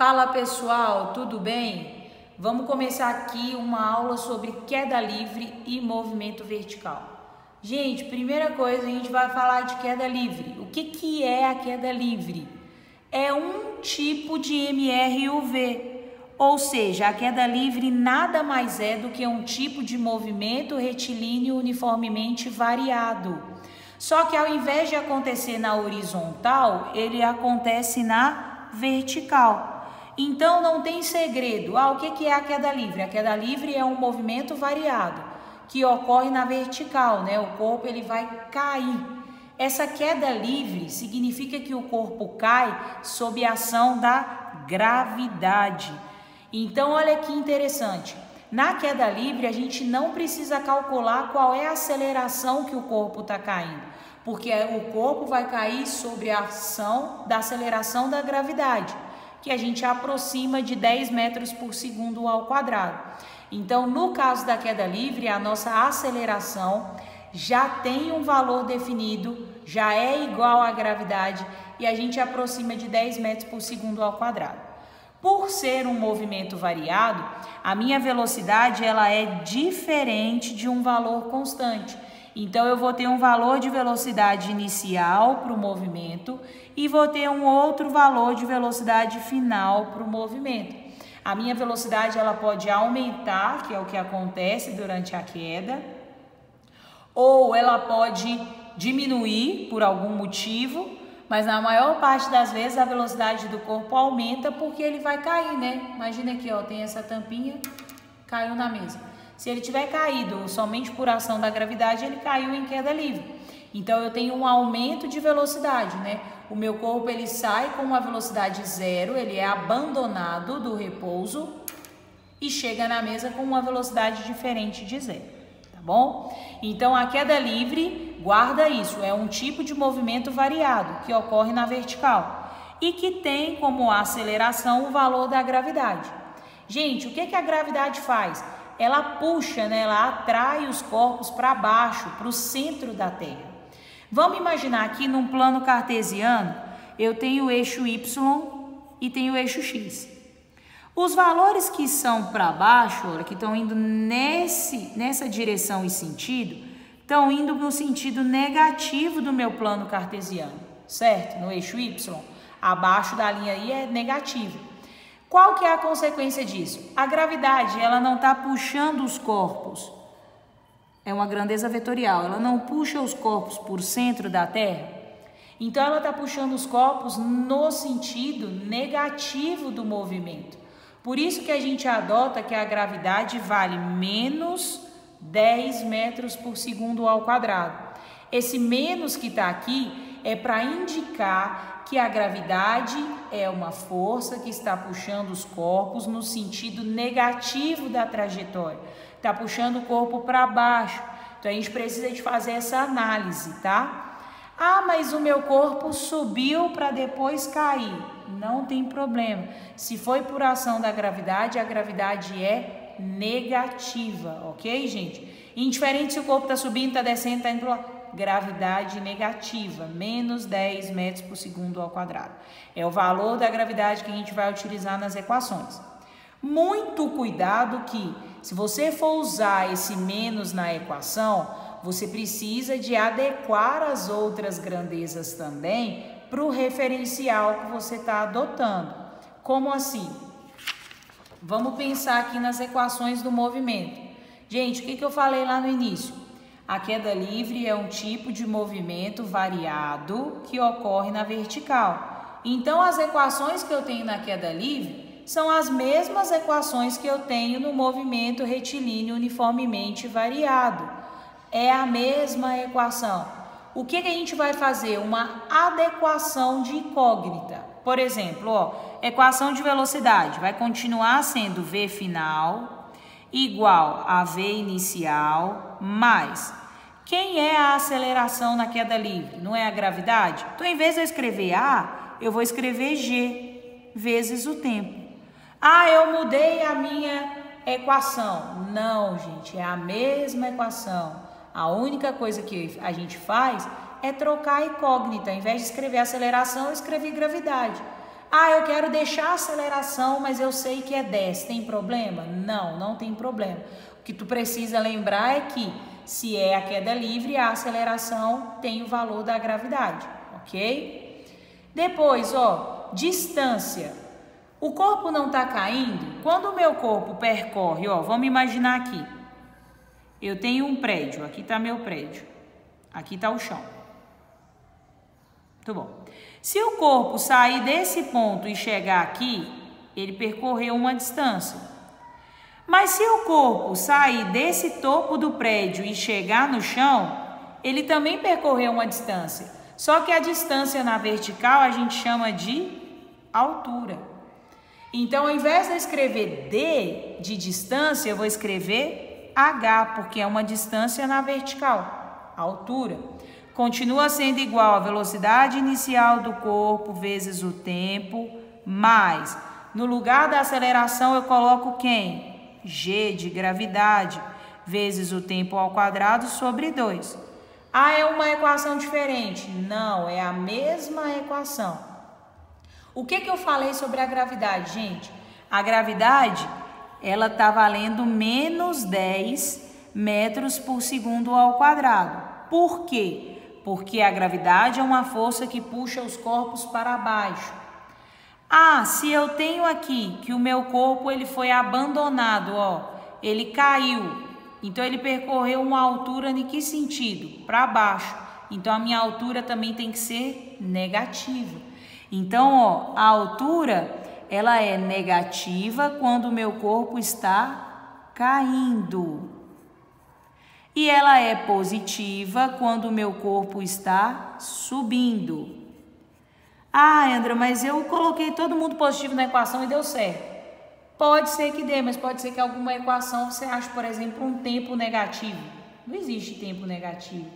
Fala pessoal, tudo bem? Vamos começar aqui uma aula sobre queda livre e movimento vertical. Gente, primeira coisa, a gente vai falar de queda livre. O que é a queda livre? É um tipo de MRUV, ou seja, a queda livre nada mais é do que um tipo de movimento retilíneo uniformemente variado. Só que ao invés de acontecer na horizontal, ele acontece na vertical. Então não tem segredo. O que é a queda livre? A queda livre é um movimento variado que ocorre na vertical, né? O corpo ele vai cair. Essa queda livre significa que o corpo cai sob a ação da gravidade. Então olha que interessante. Na queda livre a gente não precisa calcular qual é a aceleração que o corpo está caindo, porque o corpo vai cair sob a ação da aceleração da gravidade, que a gente aproxima de 10 metros por segundo ao quadrado. Então, no caso da queda livre, a nossa aceleração já tem um valor definido, já é igual à gravidade e a gente aproxima de 10 metros por segundo ao quadrado. Por ser um movimento variado, a minha velocidade ela é diferente de um valor constante. Então, eu vou ter um valor de velocidade inicial para o movimento e vou ter um outro valor de velocidade final para o movimento. A minha velocidade ela pode aumentar, que é o que acontece durante a queda, ou ela pode diminuir por algum motivo, mas na maior parte das vezes a velocidade do corpo aumenta porque ele vai cair, né? Imagina aqui, ó, tem essa tampinha, caiu na mesa. Se ele tiver caído somente por ação da gravidade, ele caiu em queda livre. Então, eu tenho um aumento de velocidade, né? O meu corpo, ele sai com uma velocidade zero, ele é abandonado do repouso e chega na mesa com uma velocidade diferente de zero, tá bom? Então, a queda livre, guarda isso, é um tipo de movimento variado que ocorre na vertical e que tem como aceleração o valor da gravidade. Gente, o que a gravidade faz? Ela puxa, né? Ela atrai os corpos para baixo, para o centro da Terra. Vamos imaginar aqui num plano cartesiano, eu tenho o eixo Y e tenho o eixo X. Os valores que são para baixo, olha, que estão indo nessa direção e sentido, estão indo no sentido negativo do meu plano cartesiano, certo? No eixo Y, abaixo da linha aí é negativo. Qual que é a consequência disso? A gravidade, ela não está puxando os corpos. É uma grandeza vetorial. Ela não puxa os corpos por centro da Terra. Então, ela está puxando os corpos no sentido negativo do movimento. Por isso que a gente adota que a gravidade vale menos 10 metros por segundo ao quadrado. Esse menos que está aqui é para indicar que a gravidade é uma força que está puxando os corpos no sentido negativo da trajetória. Está puxando o corpo para baixo. Então, a gente precisa de fazer essa análise, tá? Ah, mas o meu corpo subiu para depois cair. Não tem problema. Se foi por ação da gravidade, a gravidade é negativa, ok, gente? Indiferente se o corpo está subindo, está descendo, está indo para lá. Gravidade negativa, menos 10 metros por segundo ao quadrado. É o valor da gravidade que a gente vai utilizar nas equações. Muito cuidado que, se você for usar esse menos na equação, você precisa de adequar as outras grandezas também para o referencial que você está adotando. Como assim? Vamos pensar aqui nas equações do movimento. Gente, o que eu falei lá no início? A queda livre é um tipo de movimento variado que ocorre na vertical. Então, as equações que eu tenho na queda livre são as mesmas equações que eu tenho no movimento retilíneo uniformemente variado. É a mesma equação. O que a gente vai fazer? Uma adequação de incógnita. Por exemplo, ó, equação de velocidade vai continuar sendo V final igual a V inicial mais... Quem é a aceleração na queda livre? Não é a gravidade? Então, em vez de eu escrever A, eu vou escrever G vezes o tempo. Ah, eu mudei a minha equação. Não, gente, é a mesma equação. A única coisa que a gente faz é trocar a incógnita. Ao invés de escrever aceleração, eu escrevi gravidade. Ah, eu quero deixar a aceleração, mas eu sei que é 10. Tem problema? Não, não tem problema. O que tu precisa lembrar é que se é a queda livre, a aceleração tem o valor da gravidade, ok? Depois, ó, distância. O corpo não está caindo? Quando o meu corpo percorre, ó, vamos imaginar aqui. Eu tenho um prédio, aqui está meu prédio. Aqui está o chão. Muito bom. Se o corpo sair desse ponto e chegar aqui, ele percorreu uma distância. Mas se o corpo sair desse topo do prédio e chegar no chão, ele também percorreu uma distância. Só que a distância na vertical a gente chama de altura. Então, ao invés de eu escrever D de distância, eu vou escrever H, porque é uma distância na vertical, altura. Continua sendo igual a velocidade inicial do corpo vezes o tempo, mais, no lugar da aceleração eu coloco quem? G de gravidade, vezes o tempo ao quadrado sobre 2. Ah, é uma equação diferente? Não, é a mesma equação. O que eu falei sobre a gravidade, gente? A gravidade, ela está valendo menos 10 metros por segundo ao quadrado. Por quê? Porque a gravidade é uma força que puxa os corpos para baixo. Ah, se eu tenho aqui que o meu corpo ele foi abandonado, ó, ele caiu. Então ele percorreu uma altura em que sentido? Para baixo. Então a minha altura também tem que ser negativa. Então, ó, a altura ela é negativa quando o meu corpo está caindo. E ela é positiva quando o meu corpo está subindo. Ah, Andra, mas eu coloquei todo mundo positivo na equação e deu certo. Pode ser que dê, mas pode ser que alguma equação você ache, por exemplo, um tempo negativo. Não existe tempo negativo.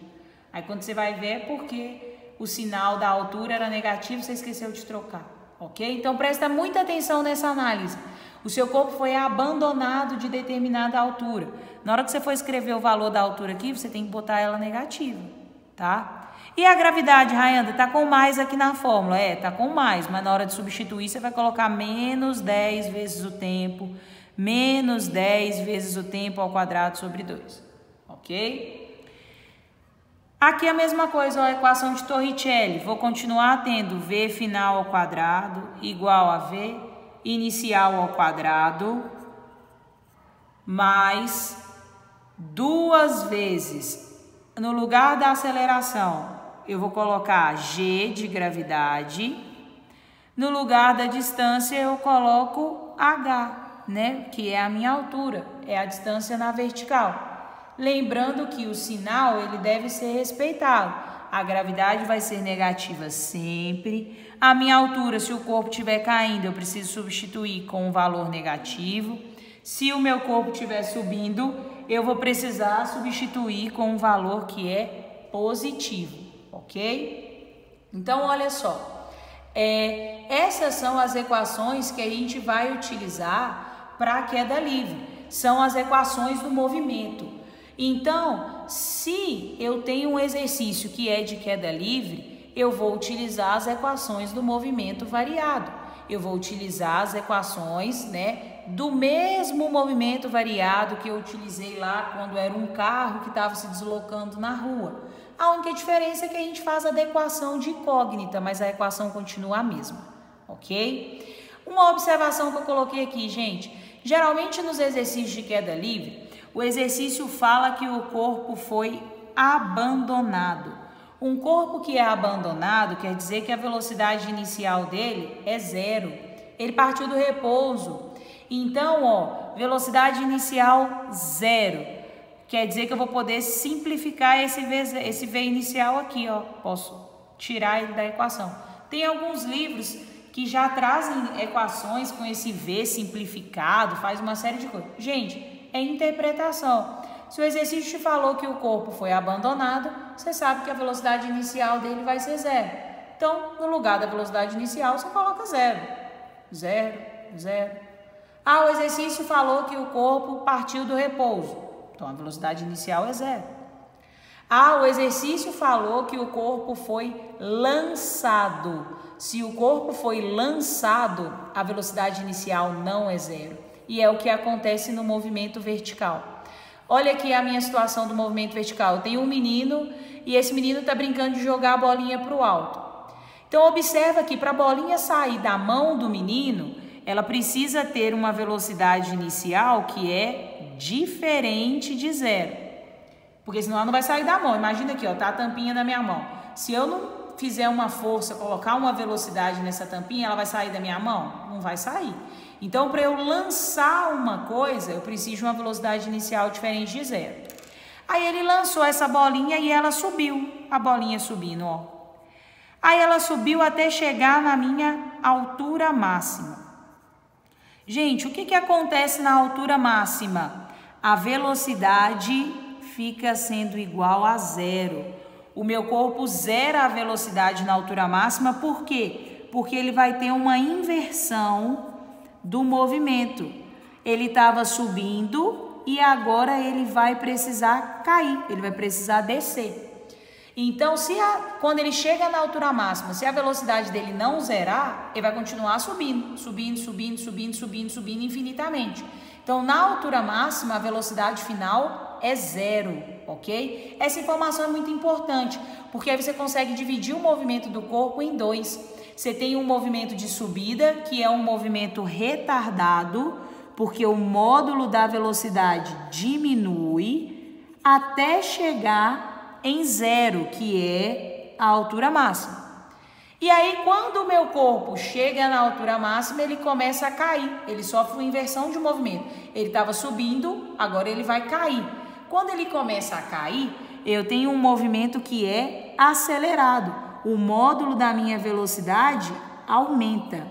Aí quando você vai ver é porque o sinal da altura era negativo, você esqueceu de trocar, ok? Então presta muita atenção nessa análise. O seu corpo foi abandonado de determinada altura. Na hora que você for escrever o valor da altura aqui, você tem que botar ela negativa, tá? E a gravidade, Rayanda, tá com mais aqui na fórmula. É, tá com mais, mas na hora de substituir, você vai colocar menos 10 vezes o tempo, menos 10 vezes o tempo ao quadrado sobre 2, ok? Aqui a mesma coisa, ó, a equação de Torricelli. Vou continuar tendo V final ao quadrado igual a V inicial ao quadrado mais 2 vezes, no lugar da aceleração, eu vou colocar G de gravidade, no lugar da distância eu coloco H, né, que é a minha altura, é a distância na vertical. Lembrando que o sinal ele deve ser respeitado. A gravidade vai ser negativa sempre. A minha altura, se o corpo estiver caindo, eu preciso substituir com um valor negativo. Se o meu corpo estiver subindo, eu vou precisar substituir com um valor que é positivo, ok? Então, olha só. Essas são as equações que a gente vai utilizar para a queda livre. São as equações do movimento. Então, se eu tenho um exercício que é de queda livre, eu vou utilizar as equações do movimento variado. Eu vou utilizar as equações, né, do mesmo movimento variado que eu utilizei lá quando era um carro que estava se deslocando na rua. A única diferença é que a gente faz a adequação de incógnita, mas a equação continua a mesma, ok? Uma observação que eu coloquei aqui, gente. Geralmente nos exercícios de queda livre, o exercício fala que o corpo foi abandonado. Um corpo que é abandonado quer dizer que a velocidade inicial dele é 0. Ele partiu do repouso. Então, ó, velocidade inicial 0. Quer dizer que eu vou poder simplificar esse V inicial aqui, ó. Posso tirar ele da equação. Tem alguns livros que já trazem equações com esse V simplificado, faz uma série de coisas. Gente, é interpretação. Se o exercício te falou que o corpo foi abandonado, você sabe que a velocidade inicial dele vai ser 0. Então, no lugar da velocidade inicial, você coloca 0. 0, 0. Ah, o exercício falou que o corpo partiu do repouso. Então, a velocidade inicial é 0. Ah, o exercício falou que o corpo foi lançado. Se o corpo foi lançado, a velocidade inicial não é 0. E é o que acontece no movimento vertical. Olha aqui a minha situação do movimento vertical. Eu tenho um menino e esse menino está brincando de jogar a bolinha para o alto. Então, observa que para a bolinha sair da mão do menino, ela precisa ter uma velocidade inicial que é diferente de 0. Porque senão ela não vai sair da mão. Imagina aqui, ó, tá a tampinha na minha mão. Se eu não fizer uma força, colocar uma velocidade nessa tampinha, ela vai sair da minha mão? Não vai sair. Então, para eu lançar uma coisa, eu preciso de uma velocidade inicial diferente de 0. Aí ele lançou essa bolinha e ela subiu. A bolinha subindo, ó. Aí ela subiu até chegar na minha altura máxima. Gente, o que acontece na altura máxima? A velocidade fica sendo igual a 0. O meu corpo zera a velocidade na altura máxima, por quê? Porque ele vai ter uma inversão do movimento. Ele estava subindo e agora ele vai precisar cair, ele vai precisar descer. Então, quando ele chega na altura máxima, se a velocidade dele não zerar, ele vai continuar subindo infinitamente. Então, na altura máxima, a velocidade final é 0, ok? Essa informação é muito importante, porque aí você consegue dividir o movimento do corpo em 2. Você tem um movimento de subida, que é um movimento retardado, porque o módulo da velocidade diminui até chegar em 0, que é a altura máxima. E aí, quando o meu corpo chega na altura máxima, ele começa a cair. Ele sofre uma inversão de movimento. Ele estava subindo, agora ele vai cair. Quando ele começa a cair, eu tenho um movimento que é acelerado. O módulo da minha velocidade aumenta.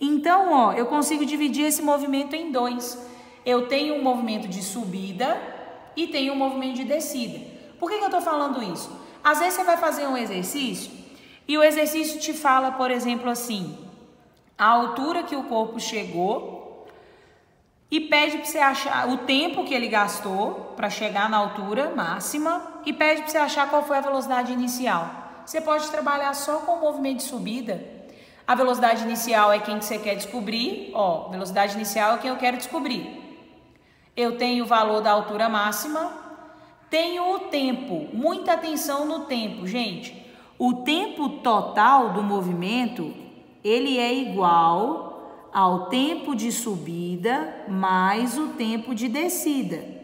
Então, ó, eu consigo dividir esse movimento em 2. Eu tenho um movimento de subida e tenho um movimento de descida. Por que eu estou falando isso? Às vezes você vai fazer um exercício e o exercício te fala, por exemplo, assim, a altura que o corpo chegou e pede para você achar o tempo que ele gastou para chegar na altura máxima e pede para você achar qual foi a velocidade inicial. Você pode trabalhar só com o movimento de subida. A velocidade inicial é quem que você quer descobrir. Ó, velocidade inicial é quem eu quero descobrir. Eu tenho o valor da altura máxima, tenho o tempo. Muita atenção no tempo, gente. O tempo total do movimento, ele é igual ao tempo de subida mais o tempo de descida.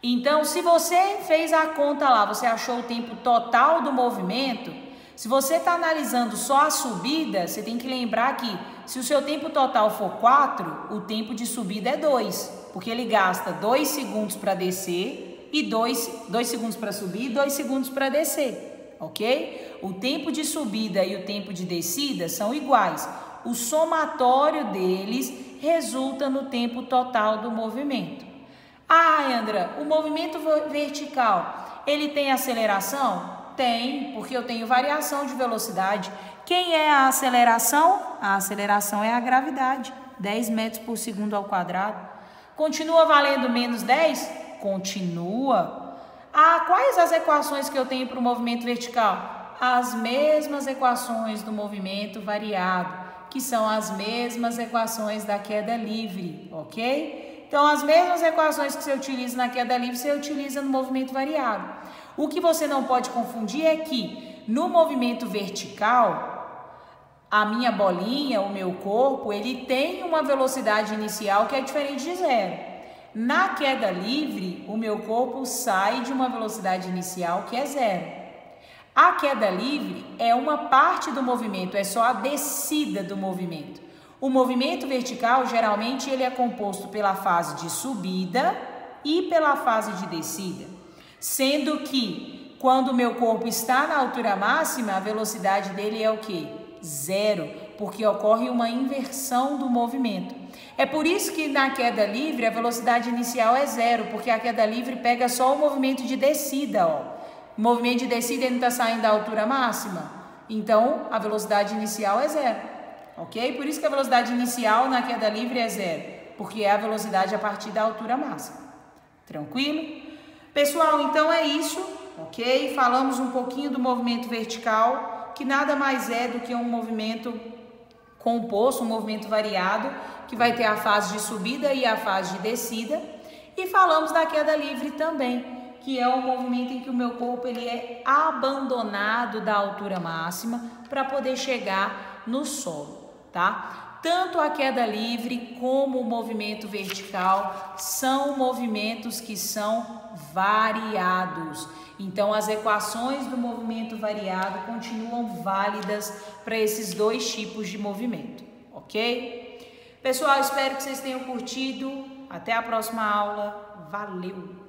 Então, se você fez a conta lá, você achou o tempo total do movimento, se você está analisando só a subida, você tem que lembrar que se o seu tempo total for 4, o tempo de subida é 2, porque ele gasta 2 segundos para descer e 2 segundos para subir e 2 segundos para descer. Ok? O tempo de subida e o tempo de descida são iguais. O somatório deles resulta no tempo total do movimento. Ah, Andra, o movimento vertical, ele tem aceleração? Tem, porque eu tenho variação de velocidade. Quem é a aceleração? A aceleração é a gravidade, 10 metros por segundo ao quadrado. Continua valendo menos 10? Continua. Ah, quais as equações que eu tenho para o movimento vertical? As mesmas equações do movimento variado, que são as mesmas equações da queda livre, ok? Então, as mesmas equações que você utiliza na queda livre, você utiliza no movimento variado. O que você não pode confundir é que no movimento vertical, a minha bolinha, o meu corpo, ele tem uma velocidade inicial que é diferente de 0. Na queda livre, o meu corpo sai de uma velocidade inicial que é 0. A queda livre é uma parte do movimento, é só a descida do movimento. O movimento vertical, geralmente, ele é composto pela fase de subida e pela fase de descida. Sendo que, quando o meu corpo está na altura máxima, a velocidade dele é o quê? 0, porque ocorre uma inversão do movimento. É por isso que na queda livre a velocidade inicial é 0, porque a queda livre pega só o movimento de descida, ó. O movimento de descida ele não está saindo da altura máxima, então a velocidade inicial é 0, ok? Por isso que a velocidade inicial na queda livre é 0, porque é a velocidade a partir da altura máxima. Tranquilo? Pessoal, então é isso, ok? Falamos um pouquinho do movimento vertical, que nada mais é do que um movimento composto, um movimento variado, que vai ter a fase de subida e a fase de descida. E falamos da queda livre também, que é o movimento em que o meu corpo ele é abandonado da altura máxima para poder chegar no solo, tá? Tanto a queda livre como o movimento vertical são movimentos que são variados. Então, as equações do movimento variado continuam válidas para esses dois tipos de movimento, ok? Pessoal, espero que vocês tenham curtido. Até a próxima aula. Valeu!